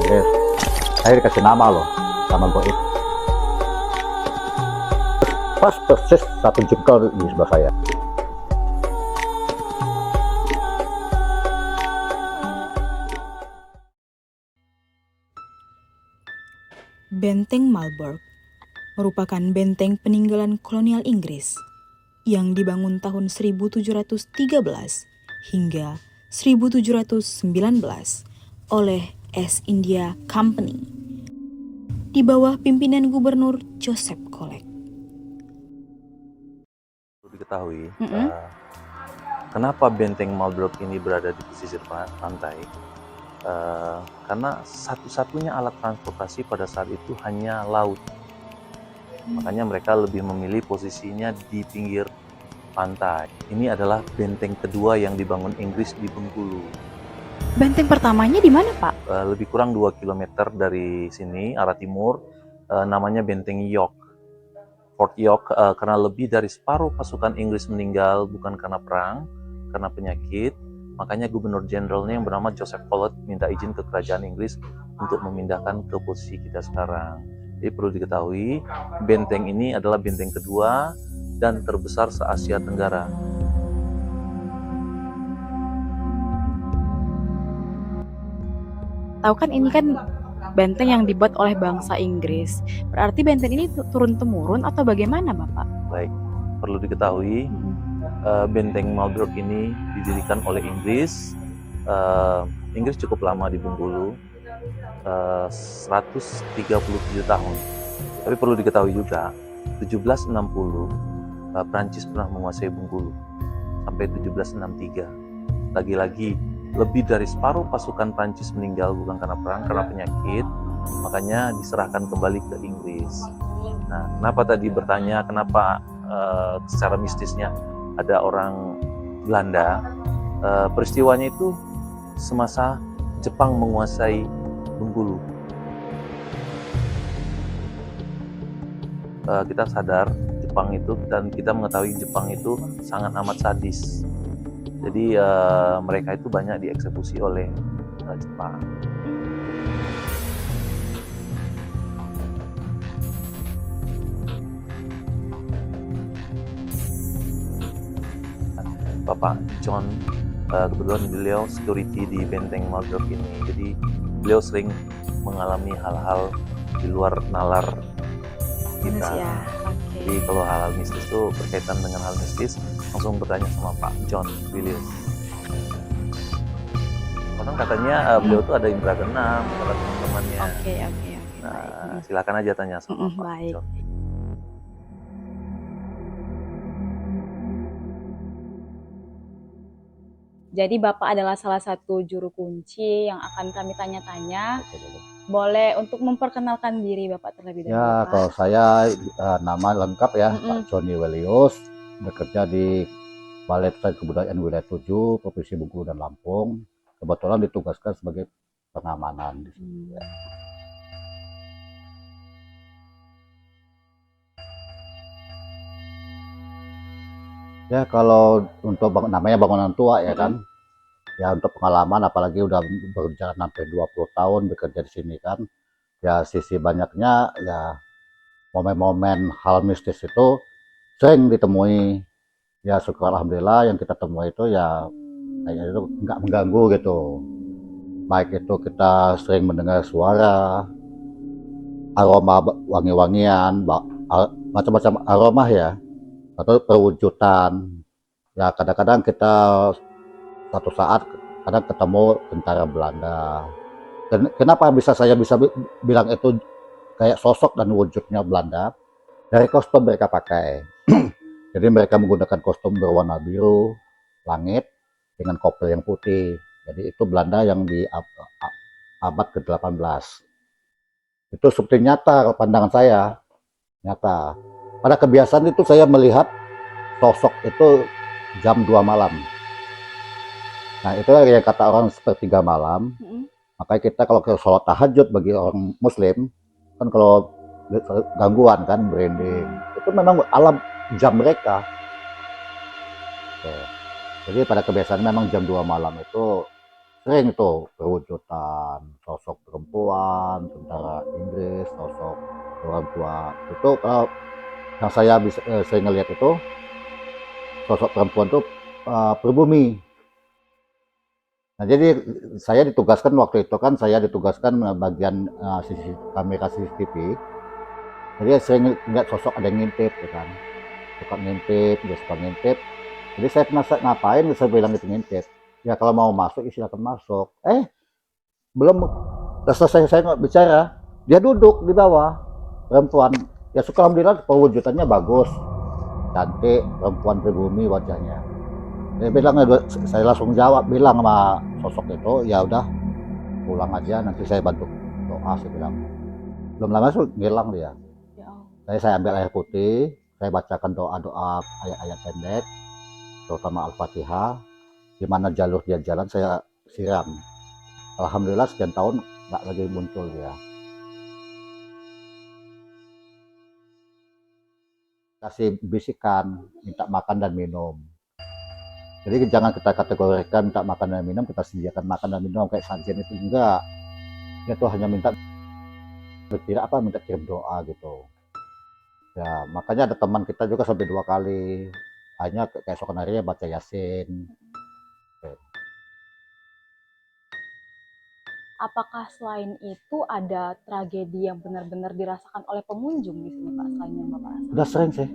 Inggris. Saya dikasih nama loh sama goib. Pas persis satu jengkal di sebelah saya. Benteng Marlborough merupakan benteng peninggalan kolonial Inggris yang dibangun tahun 1713 hingga 1719 oleh East India Company di bawah pimpinan Gubernur Joseph Collett. Diketahui kenapa benteng Marlborough ini berada di pesisir pantai, karena satu-satunya alat transportasi pada saat itu hanya laut. Makanya mereka lebih memilih posisinya di pinggir pantai. Ini adalah benteng kedua yang dibangun Inggris di Bengkulu. Benteng pertamanya di mana, Pak? Lebih kurang 2 km dari sini, arah timur, namanya Benteng York. Fort York, karena lebih dari separuh pasukan Inggris meninggal bukan karena perang, karena penyakit. Makanya Gubernur Jenderalnya yang bernama Joseph Collett minta izin ke kerajaan Inggris untuk memindahkan ke posisi kita sekarang. Jadi perlu diketahui, benteng ini adalah benteng kedua dan terbesar se-Asia Tenggara. Tahu kan ini kan benteng yang dibuat oleh bangsa Inggris. Berarti benteng ini turun-temurun atau bagaimana, Bapak? Baik, perlu diketahui, benteng Marlborough ini didirikan oleh Inggris. Inggris cukup lama di Bengkulu, 137 tahun. Tapi perlu diketahui juga, 1760 Prancis pernah menguasai Bengkulu sampai 1763. Lagi-lagi lebih dari separuh pasukan Prancis meninggal bukan karena perang, karena penyakit. Makanya diserahkan kembali ke Inggris. Nah, kenapa tadi bertanya kenapa secara mistisnya ada orang Belanda? Peristiwanya itu semasa Jepang menguasai Bengkulu. Kita sadar Jepang itu, dan kita mengetahui Jepang itu sangat amat sadis. Jadi mereka itu banyak dieksekusi oleh Jepang. Bapak John, kebetulan beliau security di benteng Marlborough ini. Jadi beliau sering mengalami hal-hal di luar nalar kita. Ya, Jadi kalau hal-hal mistis itu berkaitan dengan hal mistis, langsung bertanya sama Pak John Williams. Orang katanya beliau tuh ada indra keenam, kata teman-temannya. Oke. Nah, silakan aja tanya sama Pak Baik. John. Jadi Bapak adalah salah satu juru kunci yang akan kami tanya-tanya. Boleh untuk memperkenalkan diri Bapak terlebih dahulu. Ya, kalau saya nama lengkap ya Pak Johnny Welius, bekerja di Balai Lestari Kebudayaan Wilayah 7, Provinsi Bengkulu dan Lampung. Kebetulan ditugaskan sebagai pengamanan di sini. Ya, kalau untuk namanya bangunan tua ya kan. Ya untuk pengalaman, apalagi udah berjalan sampai 20 tahun bekerja di sini kan. Ya sisi banyaknya ya momen-momen hal mistis itu sering ditemui. Ya syukur alhamdulillah yang kita temui itu ya kayaknya itu nggak mengganggu gitu. Baik itu kita sering mendengar suara, aroma wangi-wangian, macam-macam aroma ya, atau perwujudan. Ya kadang-kadang kita satu saat kadang ketemu tentara Belanda. Kenapa saya bisa bilang itu kayak sosok dan wujudnya Belanda? Dari kostum mereka pakai. Jadi mereka menggunakan kostum berwarna biru langit dengan kopel yang putih. Jadi itu Belanda yang di abad ke-18. Itu seperti nyata pandangan saya. Nyata. Pada kebiasaan itu saya melihat sosok itu jam 2 malam. Nah itu yang kata orang sepertiga malam. Makanya kita kalau ke sholat tahajud bagi orang muslim, kan kalau gangguan kan, branding, itu memang alam jam mereka. Oke. Jadi pada kebiasaan memang jam 2 malam itu sering itu perwujudan sosok perempuan, tentara Inggris, sosok orang tua. Itu kalau yang saya bisa saya ngelihat itu sosok perempuan itu pribumi. Nah, jadi saya ditugaskan waktu itu kan saya ditugaskan bagian kamera CCTV. Jadi saya sering lihat sosok ada yang ngintip, ya kan. Suka ngintip, dia suka ngintip. Jadi saya penasaran ngapain, saya bilang itu ngintip. Ya kalau mau masuk, silakan masuk. Belum selesai saya nggak bicara, dia duduk di bawah, perempuan. Ya syukur alhamdulillah perwujudannya bagus, cantik, perempuan pribumi wajahnya. Dia bilang, saya langsung jawab, bilang sama sosok itu, ya udah pulang aja, nanti saya bantu doa, saya bilang. Belum lama masuk, ngilang dia. Ya Allah. Saya ambil air putih, saya bacakan doa-doa ayat-ayat pendek, terutama Al-Fatihah. Di mana jalur dia jalan saya siram. Alhamdulillah sekian tahun nggak lagi muncul dia. Kasih bisikan, minta makan dan minum. Jadi jangan kita kategorikan minta makan dan minum, kita sediakan makan dan minum kayak sajian itu enggak. Dia tuh hanya minta berkira apa, minta kirim doa gitu. Ya makanya ada teman kita juga sampai 2 kali, hanya keesokan harinya baca Yasin. Apakah selain itu ada tragedi yang benar-benar dirasakan oleh pengunjung di sini Pak, selain yang Bapak rasakan? Udah sering sih.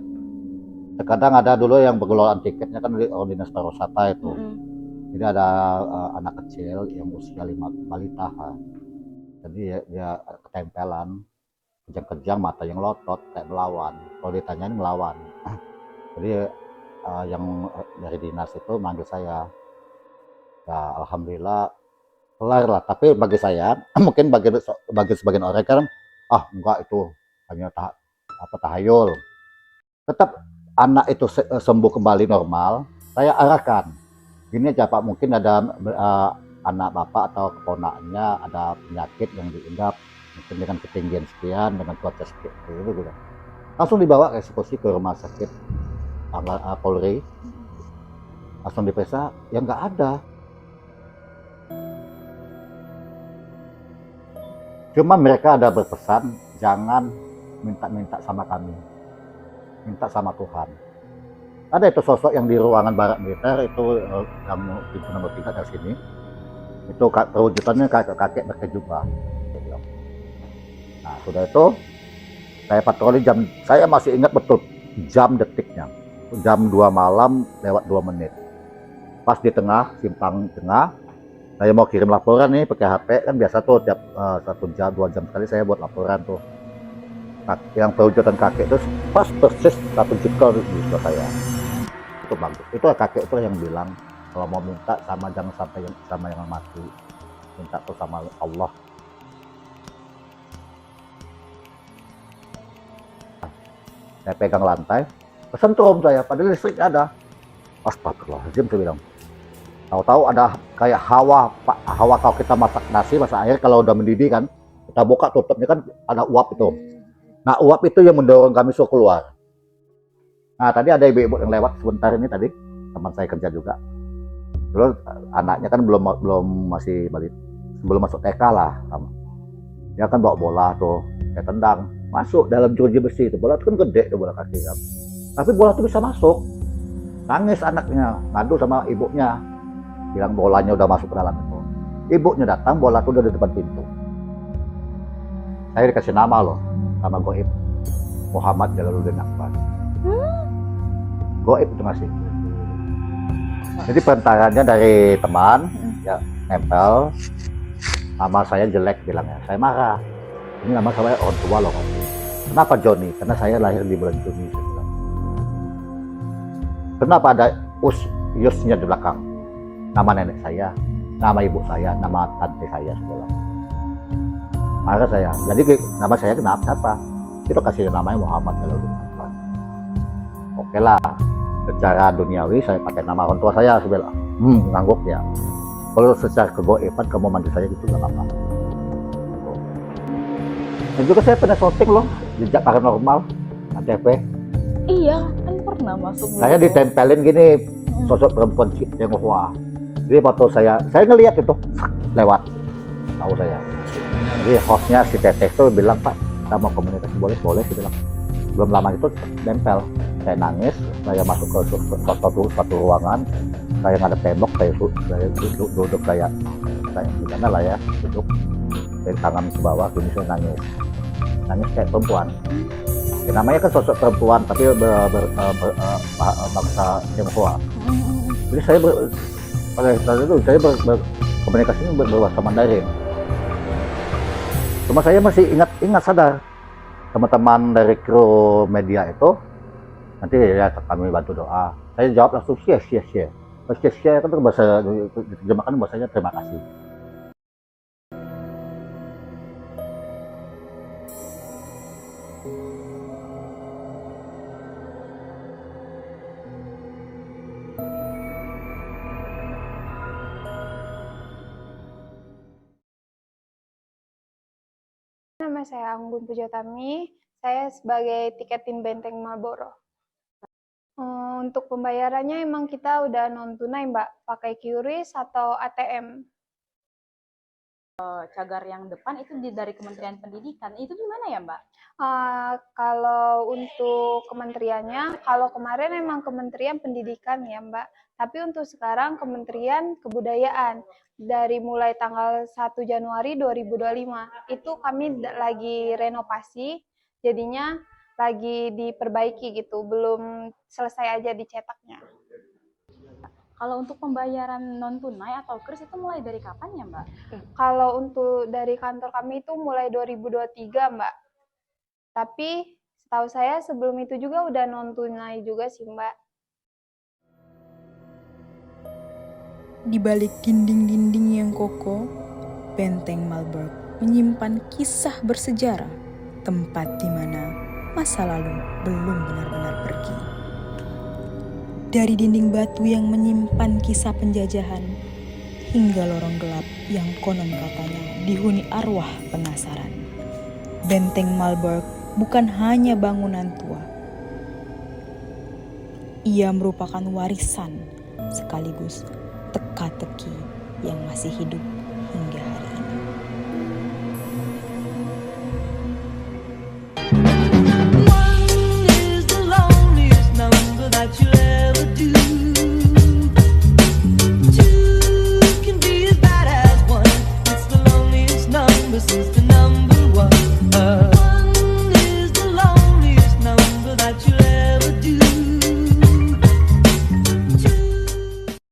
Terkadang ada dulu yang pengelolaan tiketnya kan di Dinas Pariwisata itu. Jadi ada anak kecil yang usia 5 balita. Jadi dia ketempelan, kejang-kejang mata yang lotot kayak melawan. Kalau ditanyain melawan. Jadi yang dari dinas itu manggil saya. Ya alhamdulillah kelar lah. Tapi bagi saya, mungkin bagi sebagian orang kan, enggak itu hanya tahayul. Tetap anak itu sembuh kembali normal, saya arahkan. Gini aja Pak, mungkin ada anak Bapak atau keponakannya ada penyakit yang diidap, mungkin dengan ketinggian sekian, dengan cuaca sekian, gitu. Langsung dibawa ke eksekusi ke rumah sakit Polri, langsung diperiksa, ya nggak ada. Cuma mereka ada berpesan, jangan minta-minta sama kami, minta sama Tuhan. Ada itu sosok yang di ruangan barak militer itu yang pintu nomor 3 dari sini. Itu perwujudannya kakek berkejubah. Nah sudah itu saya patroli jam, saya masih ingat betul jam detiknya. Jam 2 malam lewat 2 menit. Pas di tengah, simpang tengah, saya mau kirim laporan nih pakai HP, kan biasa tuh tiap 1 jam 2 jam sekali saya buat laporan tuh. Yang perwujudan kakek itu pas persis 1 jengkal di sebelah saya. Itu bagus. Itu kakek itu yang bilang kalau mau minta sama jangan sampai sama yang mati, minta tuh sama Allah. Saya pegang lantai, kesentrum saya, padahal listrik ada. Astagfirullahaladzim, saya bilang. Tahu-tahu ada kayak hawa kalau kita masak nasi, masak air, kalau udah mendidih kan, kita buka tutupnya kan ada uap itu. Nah uap itu yang mendorong kami suruh keluar. Nah tadi ada ibu-ibu yang lewat sebentar ini tadi, teman saya kerja juga. Dulu anaknya kan belum masih balik, sebelum masuk TK lah. Dia kan bawa bola tuh, saya tendang, masuk dalam jeruji besi itu. Bola itu kan gede tuh bola kaki kan. Tapi bola itu bisa masuk. Nangis anaknya, ngadu sama ibunya. Bilang bolanya udah masuk ke dalam itu. Ibunya datang, bola itu udah di depan pintu. Saya dikasih nama loh, nama goib, Muhammad Jalaluddin Akbar. Goib itu ngasih. Jadi pentarannya dari teman, ya nempel. Nama saya jelek bilangnya, saya marah. Ini nama saya orang tua loh. Kenapa Joni? Karena saya lahir di bulan Juni. Saya bilang. Kenapa ada Yusnya di belakang? Nama nenek saya, nama ibu saya, nama tante saya segala. Marah saya. Jadi nama saya kenapa? Itu kasih namanya Muhammad Jalaluddin Akbar. Oke lah. Secara duniawi saya pakai nama orang tua saya bilang, ngangguk ya. Kalau secara kegoiban kamu manggil saya gitu nggak apa-apa. Dan juga saya pernah syuting loh, jejak paranormal, ATV. Iya, kan pernah masuk. Saya ditempelin gini, sosok perempuan Tionghoa. Jadi waktu saya ngelihat itu lewat, tahu saya. Jadi hostnya si Teteh itu bilang, Pak, kita mau komunikasi, boleh sih bilang. Belum lama itu nempel, saya nangis, saya masuk ke suatu ruangan, saya ngadep tembok, saya duduk kayak gimana lah ya, duduk dari tangan ke bawah, gini saya nangis kayak perempuan. Ya, namanya kan sosok perempuan tapi bangsa Tionghoa. Jadi saya pada saat itu saya berkomunikasi berbahasa Mandarin. Cuma saya masih ingat sadar, teman-teman dari kru media itu nanti ya kami bantu doa. Saya jawab langsung sia. Sia kan itu bahasa diterjemahkan bahasanya terima kasih. Nama saya Anggun Pujatami, saya sebagai tiketin Benteng Marlboro. Untuk pembayarannya emang kita udah non tunai Mbak, pakai QRIS atau ATM. Cagar yang depan itu dari Kementerian Pendidikan, itu gimana ya Mbak? Kalau untuk kementeriannya, kalau kemarin emang Kementerian Pendidikan ya Mbak, tapi untuk sekarang Kementerian Kebudayaan. Dari mulai tanggal 1 Januari 2025, itu kami lagi renovasi, jadinya lagi diperbaiki gitu, belum selesai aja dicetaknya. Kalau untuk pembayaran non tunai atau QRIS itu mulai dari kapan ya Mbak? Kalau untuk dari kantor kami itu mulai 2023 Mbak, tapi setahu saya sebelum itu juga udah non tunai juga sih Mbak. Di balik dinding-dinding yang kokoh, Benteng Marlboro menyimpan kisah bersejarah, tempat di mana masa lalu belum benar-benar pergi. Dari dinding batu yang menyimpan kisah penjajahan, hingga lorong gelap yang konon katanya dihuni arwah penasaran. Benteng Marlboro bukan hanya bangunan tua. Ia merupakan warisan sekaligus teka-teki yang masih hidup